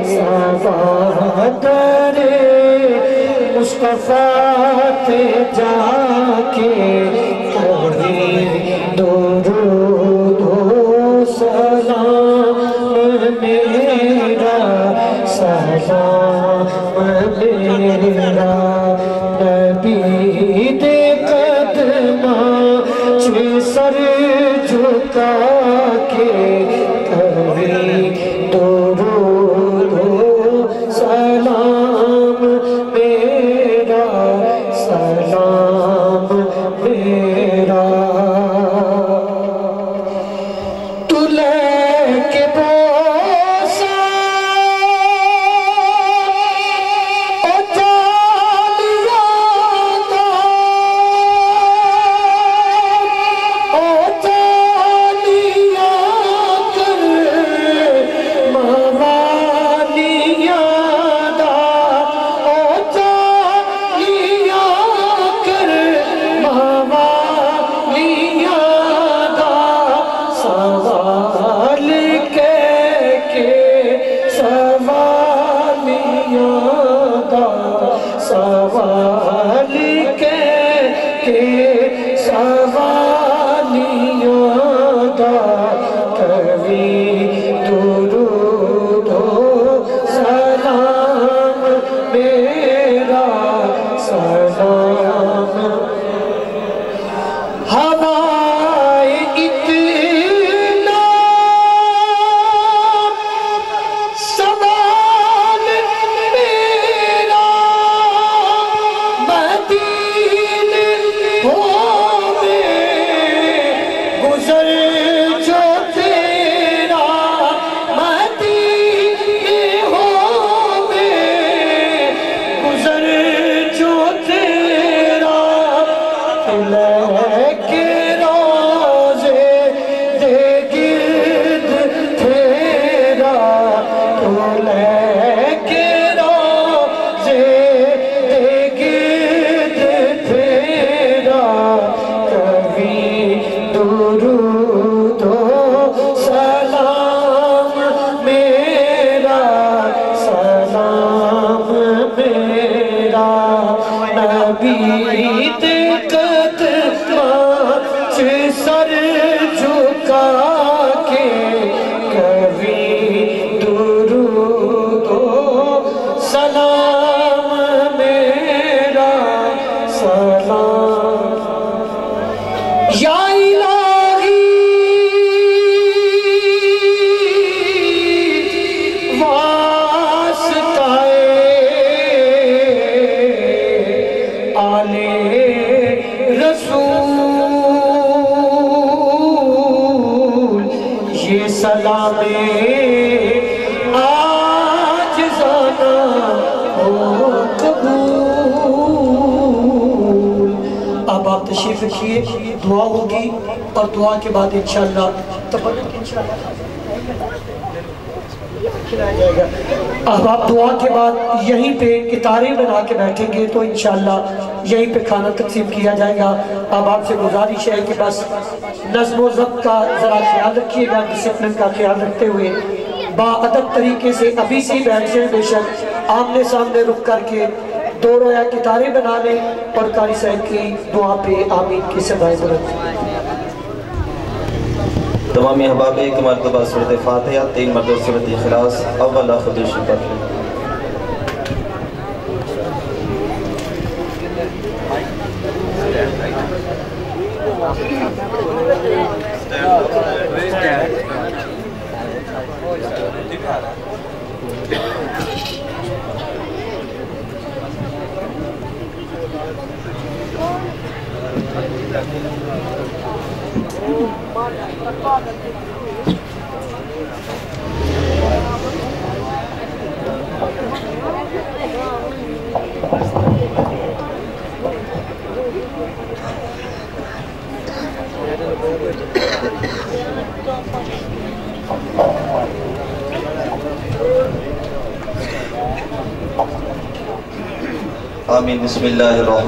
सवादरे मुस्तफा ते जाके कभी दुरूद सलाम मेरा सलाम मेरा नबी दे कदमा च सर झुका के कभी दुरूद सलाम मेरा सलाम मेरा तू लेके बोसा ओ जालिया दा ओ जालिया कर मवालिया दा ओ जालिया कर मवालिया दा सवाल के सवालिया दा सवाल के सवालिया दा कभी दुरूद सलाम मेरा सलाम हवाए इतना सवाल मेरा मदीने होवे गुजर जो तेरा मदीने होवे गुजर जो तेरा लेके रोज़े दे गिर्द तेरा तू लेके रोज़े दे गिर्द तेरा कभी दुरूद सलाम मेरा सलाम मेरा नबी ते कदमा च सर झुका के कभी दुरूद सलाम मेरा सलाम या इलाही वास्ताए आले रसूल ये सलामे आज जाना हो कबूल। अब आप तशरीफ रखिए, दुआ होगी और दुआ के बाद इंशाअल्लाह खिलाया जाएगा। अब आप दुआ के बाद यहीं पे इतारे बना के बैठेंगे तो इंशाअल्लाह यहीं पे खाना तकसीम किया जाएगा। अब आपसे गुजारिश है कि बस नज़्म व ज़ब्त का ज़रा ख्याल रखिएगा, डिसिप्लिन का ख्याल रखते हुए बाअदब तरीके से अभी से बैठ जाए। बेशक आमने सामने रुक करके दो रोया कितारे बना लें और कारी साहब की दुआ पे आमीन की सदाएं बुलंद। तमाम अहबाब एक मरतबा सूरत फातिहा, 3 मरतबा सूरत इखलास, अव्वल आखिर शुक्र। आमीन। बिस्मिल्लाहिर्रहमानिर्रहीम।